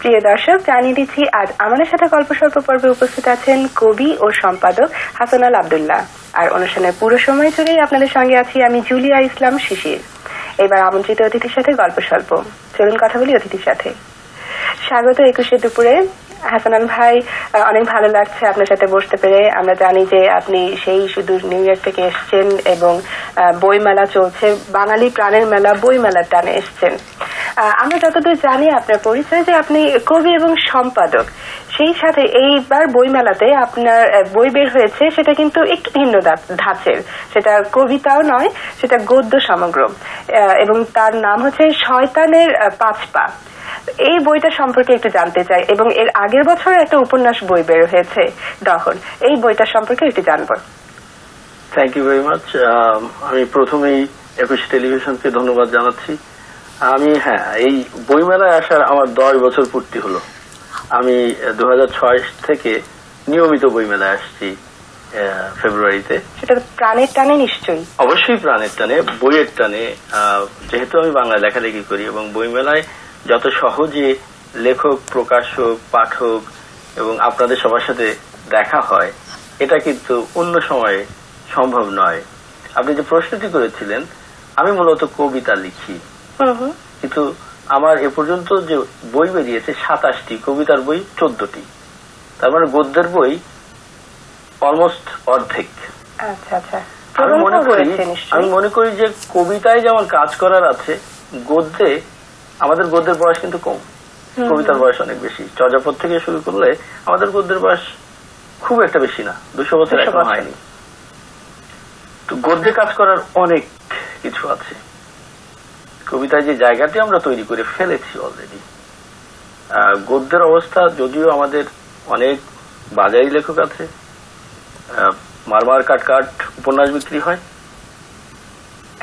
প্রিয় দর্শক, জানিয়ে দিচ্ছি আজ আমাদের সাথে গল্প স্বল্প পর্বে উপস্থিত আছেন কবি ও সম্পাদক হাসানাল আব্দুল্লাহ। আর অনুষ্ঠানের পুরো সময় জুড়েই আপনাদের সঙ্গে আছি আমি জুলিয়া ইসলাম শিশির। এবার আমন্ত্রিত অতিথির সাথে গল্প স্বল্প। চলুন কথা বলি অতিথির সাথে। স্বাগত 21 দুপুরে। হাসানাল ভাই, অনেক ভালো লাগছে আপনার সাথে বসতে পেরে। আমরা জানি যে আপনি সেই সুদূর নিউ ইয়র্ক থেকে এসছেন এবং বই মেলা চলছে, বাঙালি প্রাণের মেলা বই মেলার টানে এসছেন। আমরা যতদূর জানি আপনার পরিচয় যে আপনি কবি এবং সম্পাদক, সেই সাথে এইবার বই মেলাতে আপনার বই বের হয়েছে, সেটা কিন্তু একটু ভিন্ন ধাঁচের। সেটা কবিতাও নয়, সেটা গদ্য সমগ্র, এবং তার নাম হচ্ছে শয়তানের 5 পা। এই বইটা সম্পর্কে একটু জানতে চাই, এবং এর আগের বছর একটা উপন্যাস বই বের হয়েছে দহন, এই বইটা সম্পর্কে একটু জানবো। Thank you very much. আমি প্রথমেই 21 টেলিভিশনকে ধন্যবাদ জানাচ্ছি। আমি এই বইমেলায় আসার আমার 10 বছর পূর্তি হলো। আমি 2006 থেকে নিয়মিত বইমেলায় আসছি ফেব্রুয়ারিতে। সেটা প্রাণের টানে নিশ্চয়ই? অবশ্যই প্রাণের টানে, বইয়ের টানে। যেহেতু আমি বাংলায় লেখালেখি করি এবং বইমেলায় যত সহজে লেখক, প্রকাশক, পাঠক এবং আপনাদের সবার সাথে দেখা হয়, এটা কিন্তু অন্য সময়ে সম্ভব নয়। আপনি যে প্রশ্নটি করেছিলেন, আমি মূলত কবিতা লিখি, কিন্তু আমার এ পর্যন্ত যে বই বেরিয়েছে 27টি, কবিতার বই 14টি, তার মানে গদ্যের বই অলমোস্ট অর্ধেক। আমি মনে করি যে কবিতায় যেমন কাজ করার আছে, গদ্যে আমাদের গদ্যের বয়স কিন্তু কম, কবিতার বয়স অনেক বেশি। চর্যাপদ থেকে শুরু করলে আমাদের গদ্যের বয়স খুব একটা বেশি না, 200 বছর এখন হয়নি। তো গদ্যে কাজ করার অনেক কিছু আছে। কবিতায় যে জায়গাটি আমরা তৈরি করে ফেলেছি অলরেডি। গদ্যের অবস্থা, যদিও আমাদের অনেক বাজারি লেখক আছে, মারমার কাট কাট উপন্যাস বিক্রি হয়,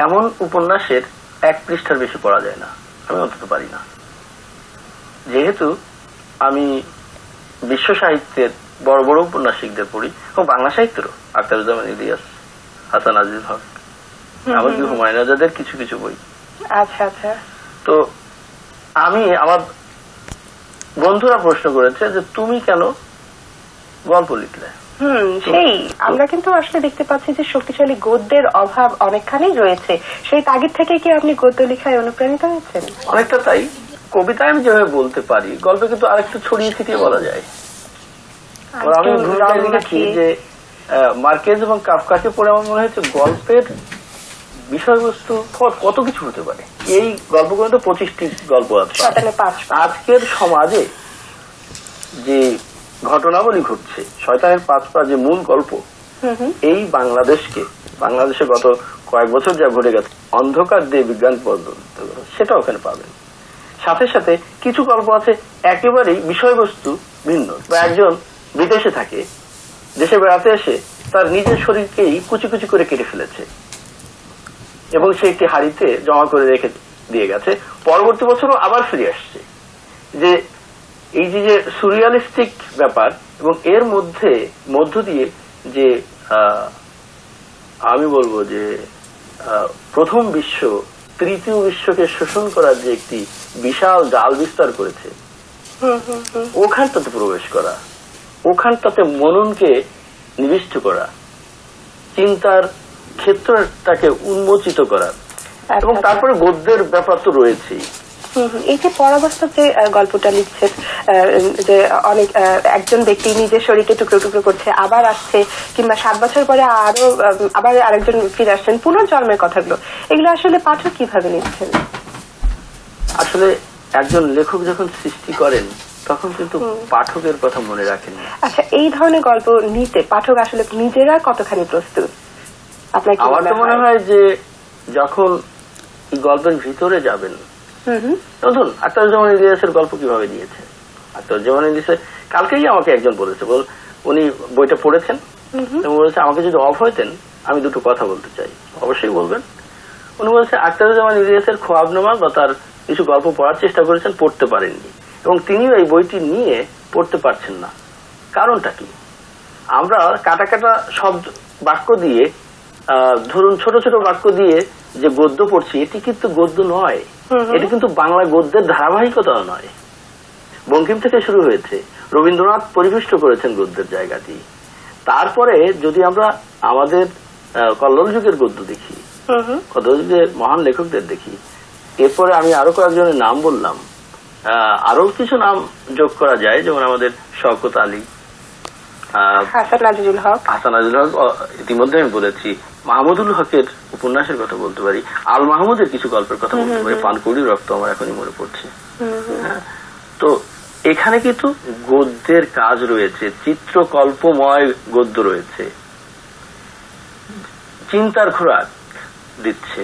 এমন উপন্যাসের 1 পৃষ্ঠার বেশি পড়া যায় না, আমি অন্তত পারি না। যেহেতু আমি বিশ্ব সাহিত্যের বড় বড় উপন্যাসিকদের পড়ি, এবং বাংলা সাহিত্যেরও আখতারুজ্জামান ইলিয়াস, হাসান আজিজ হক, এমনকি হুমায়ুন আজাদের কিছু কিছু বই। আচ্ছা আচ্ছা। তো আমার বন্ধুরা প্রশ্ন করেছে যে তুমি কেন গল্প লিখলে? সেই আমরা কিন্তু আসলে দেখতে পাচ্ছি যে শক্তিশালী গদ্যের অভাব অনেকখানি রয়েছে। সেই তাগিদ থেকে কি আপনি গদ্য লেখায় অনুপ্রাণিত হয়েছেন? অনেকটা তাই। কবিতায় আমি যেভাবে বলতে পারি, গল্পে কিন্তু আরেকটু ছড়িয়ে ছিটিয়ে বলা যায়। আমি লিখেছি যে মার্কেজ এবং কাফকাকে পড়ে আমার মনে হয়েছে গল্পের বিষয়বস্তু কত কিছু হতে পারে। এই গল্পগুলো তো 25টি গল্প আছে। আজকের সমাজে যে ঘটনাবলী ঘটছে, শয়তানের 5 পা যে মূল গল্প, এই বাংলাদেশে গত কয়েক বছর যা ঘটে গেছে, অন্ধকার দিয়ে বিজ্ঞান পদ্ধতি, সেটা ওখানে পাবেন। সাথে সাথে কিছু গল্প আছে একেবারেই বিষয়বস্তু ভিন্ন। একজন বিদেশে থাকে, দেশে বেড়াতে এসে তার নিজের শরীরকেই কুচি কুচি করে কেটে ফেলেছে এবং সে একটি হাড়িতে জমা করে রেখে দিয়ে গেছে। পরবর্তী বছরও আবার ফিরে আসছে। যে এই যে সুরিয়ালিস্টিক ব্যাপার, এবং এর মধ্য দিয়ে যে আমি বলবো যে প্রথম বিশ্ব তৃতীয় বিশ্বকে শোষণ করার যে একটি বিশাল জাল বিস্তার করেছে, ওখানটাতে প্রবেশ করা, ওখানটাতে মননকে নিবিষ্ট করা, চিন্তার ক্ষেত্রটাকে উন্মোচিত করা, এবং তারপরে গদ্যের ব্যাপার তো রয়েছেই। এই যে পরাবাস্তব যে গল্পটা লিখছেন, যে অনেক একজন ব্যক্তি নিজের শরীরকে টুকরো টুকরো করছে, আবার আসছে, কিংবা 7 বছর পরে আবার আরেকজন ফিরে আসছেন, পুনর্জন্মের কথাগুলো, এগুলো আসলে পাঠক কিভাবে নিচ্ছেন? আসলে একজন লেখক যখন সৃষ্টি করেন, তখন কিন্তু পাঠকের কথা মনে রাখেন। আচ্ছা, এই ধরনের গল্প নিতে পাঠক আসলে নিজেরা কতখানি প্রস্তুত? আমার তো মনে হয় যে যখন এই গল্পের ভিতরে যাবেন, নতুন আখতারুজ্জামান ইলিয়াসের গল্প কিভাবে দিয়েছে, আখতারুজ্জামান ইলিয়াস কালকেই আমাকে একজন বলেছে, উনি বইটা পড়েছেন এবং বলেছে আমাকে যদি অফ হইতেন আমি 2টো কথা বলতে চাই। অবশ্যই বলবেন। উনি বলছে আখতারুজ্জামান ইলিয়াসের খোয়াবনামা বা তার কিছু গল্প পড়ার চেষ্টা করেছেন, পড়তে পারেননি, এবং তিনিও এই বইটি নিয়ে পড়তে পারছেন না। কারণটা কি? আমরা কাটা কাটা শব্দ বাক্য দিয়ে, ধরুন ছোট ছোট বাক্য দিয়ে যে গদ্য পড়ছি, এটি কিন্তু গদ্য নয়, এটি কিন্তু বাংলা গদ্যের ধারাবাহিকতা নয়। বঙ্কিম থেকে শুরু হয়েছে, রবীন্দ্রনাথ পরিপুষ্ট করেছেন গদ্যের জায়গাটি। তারপরে যদি আমরা আমাদের কল্লোল যুগের গদ্য দেখি, কল্লোল যুগের মহান লেখকদের দেখি, এরপরে আমি আরো কয়েকজনের নাম বললাম, আরো কিছু নাম যোগ করা যায়, যেমন আমাদের শওকত আলী, হাসান আজিজুল হক, ইতিমধ্যে আমি বলেছি। মাহমুদুল হকের উপন্যাসের কথা বলতে পারি, আল মাহমুদের কিছু গল্পের কথা বলতে পারি, পানকৌড়ির রক্ত আমার এখনই মনে পড়ছে। তো এখানে কিন্তু গদ্যের কাজ রয়েছে, চিত্রকল্পময় গদ্য রয়েছে, চিন্তার খোরাক দিচ্ছে।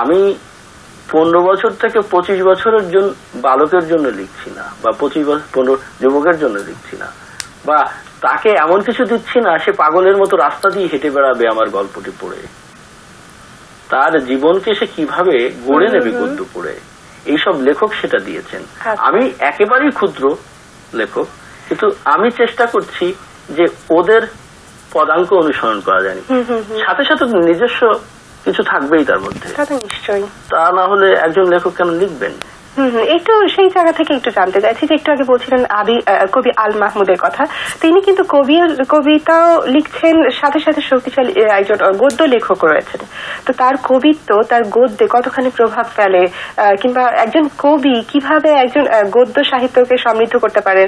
আমি 15 বছর থেকে 25 বছরের জন্য বালকের জন্য লিখছি না, বা 15 যুবকের জন্য লিখছি না, বা তাকে এমন কিছু দিচ্ছি না সে পাগলের মতো রাস্তা দিয়ে হেঁটে বেড়াবে আমার গল্পটি পড়ে। তার জীবনকে সে কিভাবে গড়ে নেবে গদ্য পড়ে, এইসব লেখক সেটা দিয়েছেন। আমি একেবারেই ক্ষুদ্র লেখক, কিন্তু আমি চেষ্টা করছি যে ওদের পদাঙ্ক অনুসরণ করা যায়নি, সাথে সাথে নিজস্ব কিছু থাকবেই তার মধ্যে। নিশ্চয়ই, তা না হলে একজন লেখক কেন লিখবেন? একটু সেই জায়গা থেকে একটু জানতে চাইছি যে একটু আগে বলছিলেন কবি আল মাহমুদের কথা, তিনি কিন্তু কবিতাও লিখছেন, সাথে সাথে শক্তিশালী একজন গদ্য লেখক রয়েছেন। তো তার কবিত্ব তার গদ্যে কতখানি প্রভাব ফেলে, কিংবা একজন কবি কিভাবে একজন গদ্য সাহিত্যকে সমৃদ্ধ করতে পারেন,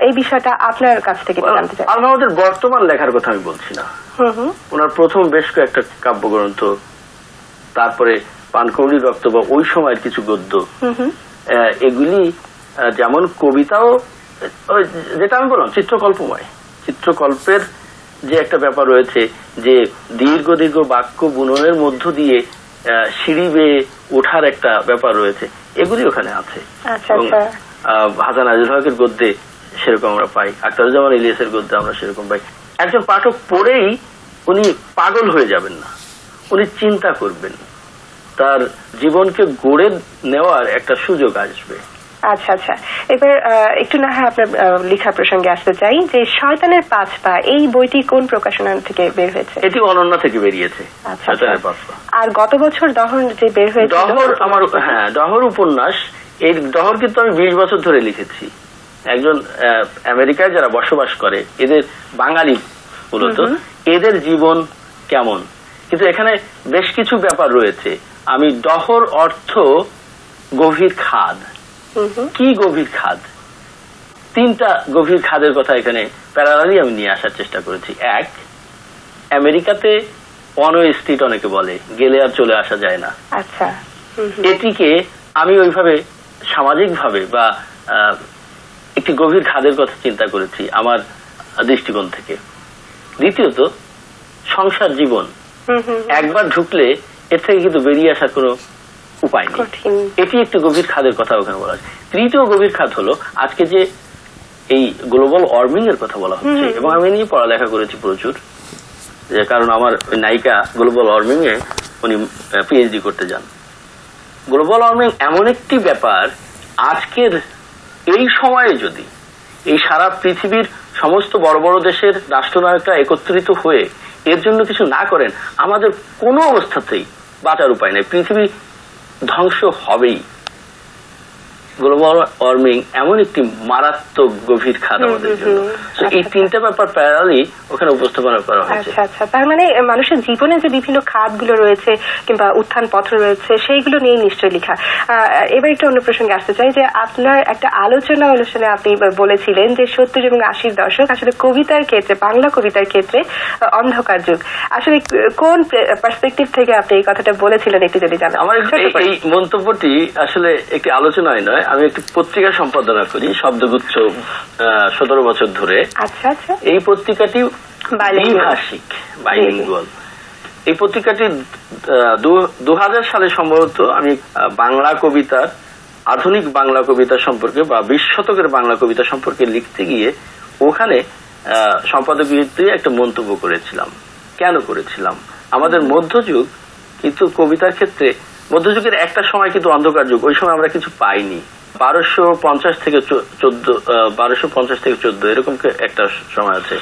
এই বিষয়টা আপনার কাছ থেকে জানতে চাই। আল মাহমুদের বর্তমান লেখার কথা আমি বলছি না, ওনার প্রথম বেশ কয়েকটা কাব্যগ্রন্থ, তারপরে পানকৌড়ির রক্ত বা ওই সময়ের কিছু গদ্য, এগুলি যেমন কবিতাও, যেটা আমি বললাম চিত্রকল্পময়, চিত্রকল্পের যে একটা ব্যাপার রয়েছে, যে দীর্ঘ দীর্ঘ বাক্য বুননের মধ্য দিয়ে সিঁড়ি বেয়ে ওঠার একটা ব্যাপার রয়েছে, এগুলি ওখানে আছে। হাসান আজিজুল হকের গদ্যে সেরকম আমরা পাই, আখতারুজ্জামান ইলিয়াসের গদ্যে আমরা সেরকম পাই। একজন পাঠক পড়েই উনি পাগল হয়ে যাবেন না, উনি চিন্তা করবেন, তার জীবনকে গড়ে নেওয়ার একটা সুযোগ আসবে। আচ্ছা আচ্ছা, এবার একটু না হয় আপনার লেখা প্রসঙ্গে আসতে চাই, যে শয়তানের 5 পা এই বইটি কোন প্রকাশনা থেকে বের হয়েছে? এটি অনন্যা থেকে বেরিয়েছে। শয়তানের 5 পা। আর গত বছর দহর যে বের হয়েছে, দহর আমার, হ্যাঁ দহর উপন্যাস, এই দহর কিন্তু আমি 20 বছর ধরে লিখেছি। একজন আমেরিকায় যারা বসবাস করে, এদের বাঙালি মূলত, এদের জীবন কেমন, কিন্তু এখানে বেশ কিছু ব্যাপার রয়েছে। আমি দহর অর্থ গভীর খাদ, কি গভীর খাদ, 3টা গভীর খাদের কথা এখানে প্যারালালি আমি নিয়ে আসার চেষ্টা করেছি। এক, আমেরিকাতে ওয়ানওয়ে স্ট্রিট অনেকে বলে, গেলে আর চলে আসা যায় না। আচ্ছা, এটিকে আমি ওইভাবে সামাজিক ভাবে বা একটি গভীর খাদের কথা চিন্তা করেছি আমার দৃষ্টিকোণ থেকে। দ্বিতীয়ত, সংসার জীবন একবার ঢুকলে এর থেকে কিন্তু বেরিয়ে আসার কোনো উপায় নেই, এটি একটি গভীর খাদের কথা ওখানে বলা হয়েছে। তৃতীয় গভীর খাদ হলো আজকে যে এই গ্লোবাল ওয়ার্মিং এর কথা বলা হচ্ছে, এবং আমি নিয়ে পড়ালেখা করেছি প্রচুর, যে কারণ আমার নায়িকা গ্লোবাল ওয়ার্মিং এ উনি পিএইচডি করতে যান। গ্লোবাল ওয়ার্মিং এমন একটি ব্যাপার, আজকের এই সময়ে যদি এই সারা পৃথিবীর সমস্ত বড় বড় দেশের রাষ্ট্রনায়করা একত্রিত হয়ে এর জন্য কিছু না করেন, আমাদের কোনো অবস্থাতেই বাঁচার উপায় নেই, পৃথিবী ধ্বংস হবেই। গ্লোবাল ওয়ার্মিং এমন একটি মারাত্মক গভীর খাদ আমাদের জন্য। এই 3টা ব্যাপার প্যারালি ওখানে উপস্থাপনা করা হয়েছে। আচ্ছা আচ্ছা, তার মানে মানুষের জীবনে যে বিভিন্ন খাতগুলো রয়েছে কিংবা উত্থান পথ রয়েছে, সেইগুলো নিয়ে নিশ্চয়ই লেখা। এবার একটু অন্য প্রসঙ্গে আসতে চাই, যে আপনার একটা আলোচনা অনুষ্ঠানে আপনি বলেছিলেন যে 70 এবং 80-র দশক আসলে কবিতার ক্ষেত্রে, বাংলা কবিতার ক্ষেত্রে অন্ধকার যুগ। আসলে কোন পার্সপেক্টিভ থেকে আপনি এই কথাটা বলেছিলেন একটু যদি জানেন? আমার এই মন্তব্যটি আসলে একটি আলোচনায় নয়, আমি একটি পত্রিকা সম্পাদনা করি শব্দগুচ্ছ 17 বছর ধরে। আচ্ছা আচ্ছা, এই পত্রিকাটি দ্বিভাষিক, বাইলিঙ্গুয়াল। এই পত্রিকাটি 2000 সালে সম্ভবত আমি বাংলা কবিতার, আধুনিক বাংলা কবিতা সম্পর্কে বা 20 শতকের বাংলা কবিতা সম্পর্কে লিখতে গিয়ে ওখানে সম্পাদকীয়তে একটা মন্তব্য করেছিলাম। কেন করেছিলাম? আমাদের মধ্যযুগ কিন্তু কবিতার ক্ষেত্রে, মধ্যযুগের একটা সময় কিন্তু অন্ধকার যুগ, ওই সময় আমরা কিছু পাইনি। 1250 থেকে 14 এরকম একটা সময় আছে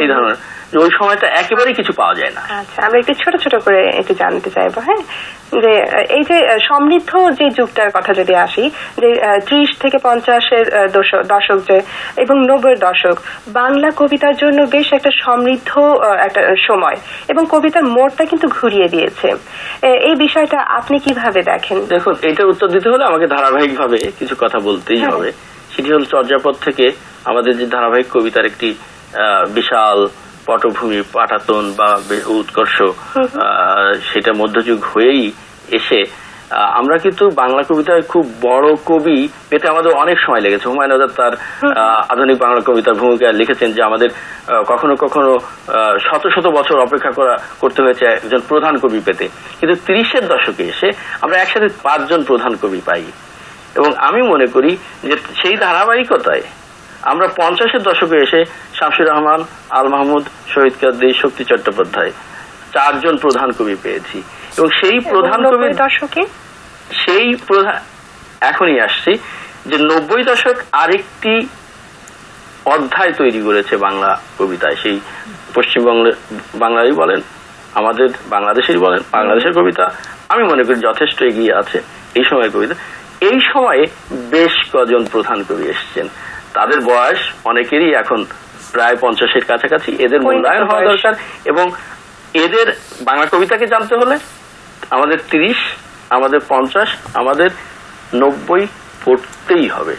এই ধরনের। ওই সময়টা একেবারেই কিছু পাওয়া যায় না। আচ্ছা, আমরা একটু ছোট ছোট করে একটু জানতে চাইবো। হ্যাঁ, যে এই যে সমৃদ্ধ যে যুগটার কথা যদি আসি, যে 30 থেকে 50-এর দশক যে এবং 90-এর দশক বাংলা কবিতার জন্য বেশ একটা সমৃদ্ধ একটা সময়, এবং কবিতার মোড়টা কিন্তু ঘুরিয়ে দিয়েছে। এই বিষয়টা আপনি কিভাবে দেখেন? দেখুন, এটার উত্তর দিতে হলে আমাকে ধারাবাহিকভাবে কিছু কথা বলতেই হবে। সেটি হল চর্যাপদ থেকে আমাদের যে ধারাবাহিক কবিতার একটি বিশাল পটভূমি, পাটাতন বা উৎকর্ষ, সেটা মধ্যযুগ হয়েই এসে আমরা কিন্তু বাংলা কবিতায় খুব বড় কবি পেতে আমাদের অনেক সময় লেগেছে। হুমায়ুন আজাদ তার আধুনিক বাংলা কবিতার ভূমিকায় লিখেছেন যে আমাদের কখনো কখনো শত শত বছর অপেক্ষা করতে হয়েছে একজন প্রধান কবি পেতে, কিন্তু 30-এর দশকে এসে আমরা একসাথে 5 জন প্রধান কবি পাই। এবং আমি মনে করি যে সেই ধারাবাহিকতায় আমরা 50-এর দশকে এসে শামসুর রহমান, আল মাহমুদ, শহীদ কাদরী, শক্তি চট্টোপাধ্যায় 4 জন প্রধান কবি পেয়েছি। এবং সেই প্রধান কবির দশকে সেই প্রধান এখনই আসছি যে 90 দশক আরেকটি অধ্যায় তৈরি করেছে বাংলা কবিতায়। সেই বাংলারই বলেন, আমাদের বাংলাদেশেরই বলেন, বাংলাদেশের কবিতা আমি মনে করি যথেষ্ট এগিয়ে আছে এই সময়ের কবিতা। এই সময়ে বেশ কজন প্রধান কবি এসেছেন, তাদের বয়স অনেকেরই এখন প্রায় 50-এর কাছাকাছি। এদের মূল্যায়ন হওয়া দরকার, এবং এদের বাংলা কবিতাকে জানতে হলে আমাদের 30, আমাদের 50, আমাদের 90 পড়তেই হবে।